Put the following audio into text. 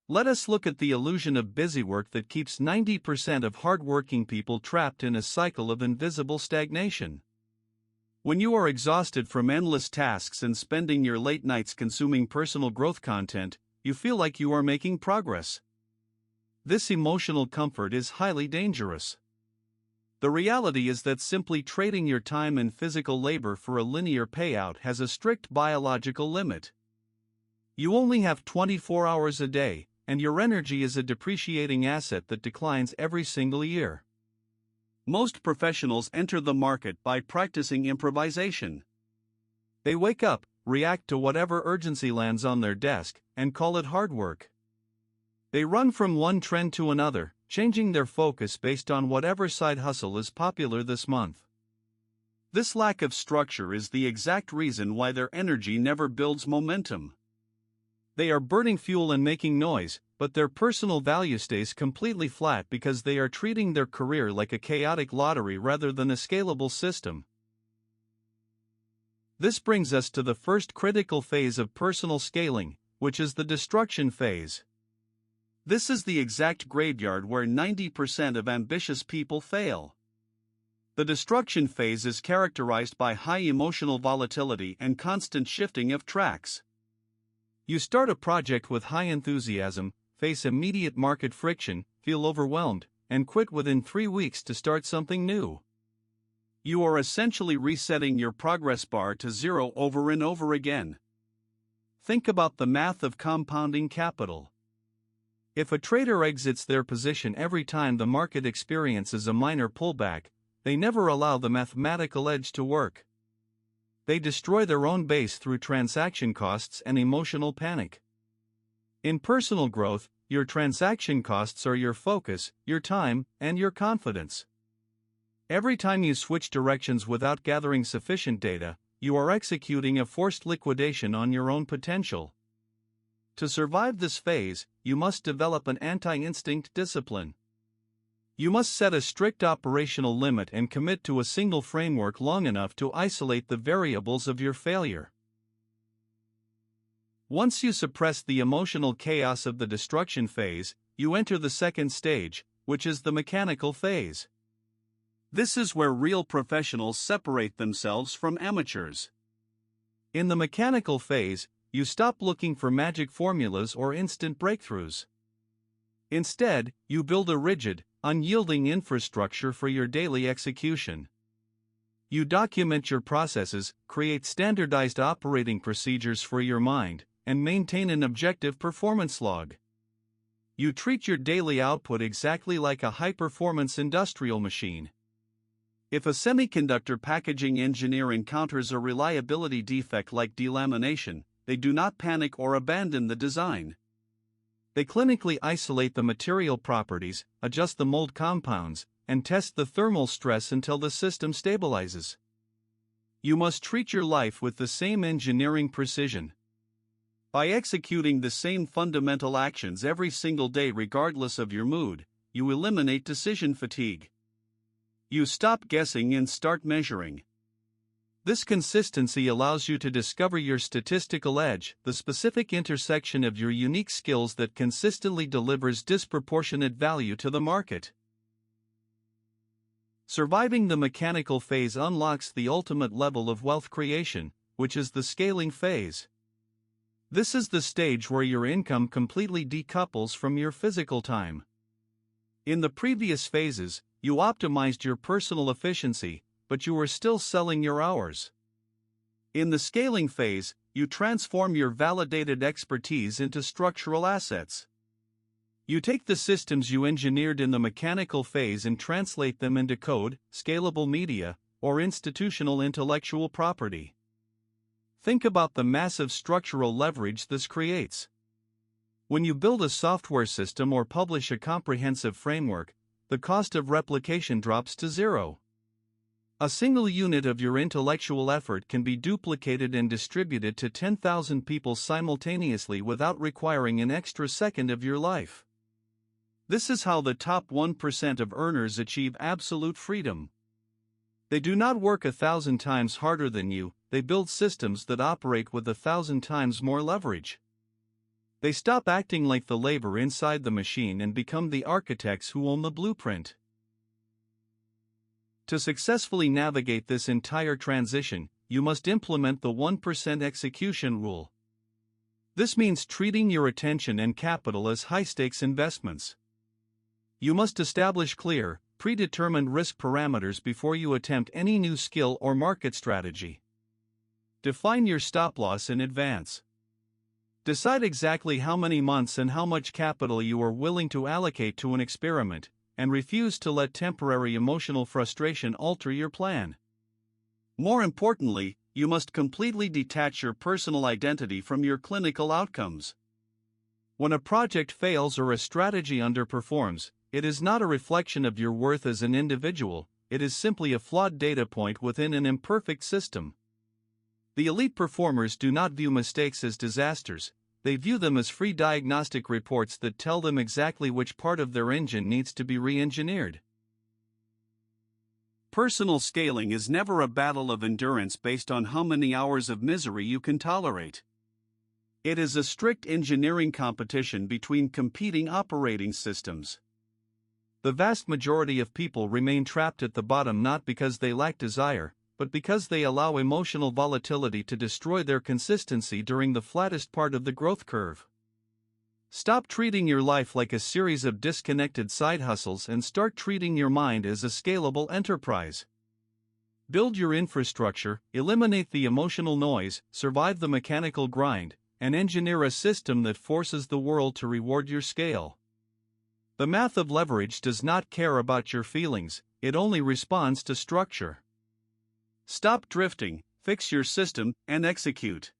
Let us look at the illusion of busywork that keeps 90% of hardworking people trapped in a cycle of invisible stagnation. When you are exhausted from endless tasks and spending your late nights consuming personal growth content, you feel like you are making progress. This emotional comfort is highly dangerous. The reality is that simply trading your time and physical labor for a linear payout has a strict biological limit. You only have 24 hours a day, and your energy is a depreciating asset that declines every single year. Most professionals enter the market by practicing improvisation. They wake up, react to whatever urgency lands on their desk, and call it hard work. They run from one trend to another, changing their focus based on whatever side hustle is popular this month. This lack of structure is the exact reason why their energy never builds momentum. They are burning fuel and making noise, but their personal value stays completely flat because they are treating their career like a chaotic lottery rather than a scalable system. This brings us to the first critical phase of personal scaling, which is the destruction phase. This is the exact graveyard where 90% of ambitious people fail. The destruction phase is characterized by high emotional volatility and constant shifting of tracks. You start a project with high enthusiasm, face immediate market friction, feel overwhelmed, and quit within 3 weeks to start something new. You are essentially resetting your progress bar to zero over and over again. Think about the math of compounding capital. If a trader exits their position every time the market experiences a minor pullback, they never allow the mathematical edge to work. They destroy their own base through transaction costs and emotional panic. In personal growth, your transaction costs are your focus, your time, and your confidence. Every time you switch directions without gathering sufficient data, you are executing a forced liquidation on your own potential. To survive this phase, you must develop an anti-instinct discipline. You must set a strict operational limit and commit to a single framework long enough to isolate the variables of your failure. Once you suppress the emotional chaos of the destruction phase, you enter the second stage, which is the mechanical phase. This is where real professionals separate themselves from amateurs. In the mechanical phase, you stop looking for magic formulas or instant breakthroughs. Instead, you build a rigid, unyielding infrastructure for your daily execution. You document your processes, create standardized operating procedures for your mind, and maintain an objective performance log. You treat your daily output exactly like a high-performance industrial machine. If a semiconductor packaging engineer encounters a reliability defect like delamination, they do not panic or abandon the design. They clinically isolate the material properties, adjust the mold compounds, and test the thermal stress until the system stabilizes. You must treat your life with the same engineering precision. By executing the same fundamental actions every single day regardless of your mood, you eliminate decision fatigue. You stop guessing and start measuring. This consistency allows you to discover your statistical edge, the specific intersection of your unique skills that consistently delivers disproportionate value to the market. Surviving the mechanical phase unlocks the ultimate level of wealth creation, which is the scaling phase. This is the stage where your income completely decouples from your physical time. In the previous phases, you optimized your personal efficiency, but you are still selling your hours. In the scaling phase, you transform your validated expertise into structural assets. You take the systems you engineered in the mechanical phase and translate them into code, scalable media, or institutional intellectual property. Think about the massive structural leverage this creates. When you build a software system or publish a comprehensive framework, the cost of replication drops to zero. A single unit of your intellectual effort can be duplicated and distributed to 10,000 people simultaneously without requiring an extra second of your life. This is how the top 1% of earners achieve absolute freedom. They do not work 1,000 times harder than you, they build systems that operate with 1,000 times more leverage. They stop acting like the labor inside the machine and become the architects who own the blueprint. To successfully navigate this entire transition, you must implement the 1% execution rule. This means treating your attention and capital as high-stakes investments. You must establish clear, predetermined risk parameters before you attempt any new skill or market strategy. Define your stop-loss in advance. Decide exactly how many months and how much capital you are willing to allocate to an experiment, and refuse to let temporary emotional frustration alter your plan. More importantly, you must completely detach your personal identity from your clinical outcomes. When a project fails or a strategy underperforms, it is not a reflection of your worth as an individual, it is simply a flawed data point within an imperfect system. The elite performers do not view mistakes as disasters, they view them as free diagnostic reports that tell them exactly which part of their engine needs to be re-engineered. Personal scaling is never a battle of endurance based on how many hours of misery you can tolerate. It is a strict engineering competition between competing operating systems. The vast majority of people remain trapped at the bottom not because they lack desire, but because they allow emotional volatility to destroy their consistency during the flattest part of the growth curve. Stop treating your life like a series of disconnected side hustles and start treating your mind as a scalable enterprise. Build your infrastructure, eliminate the emotional noise, survive the mechanical grind, and engineer a system that forces the world to reward your scale. The math of leverage does not care about your feelings, it only responds to structure. Stop drifting, fix your system, and execute.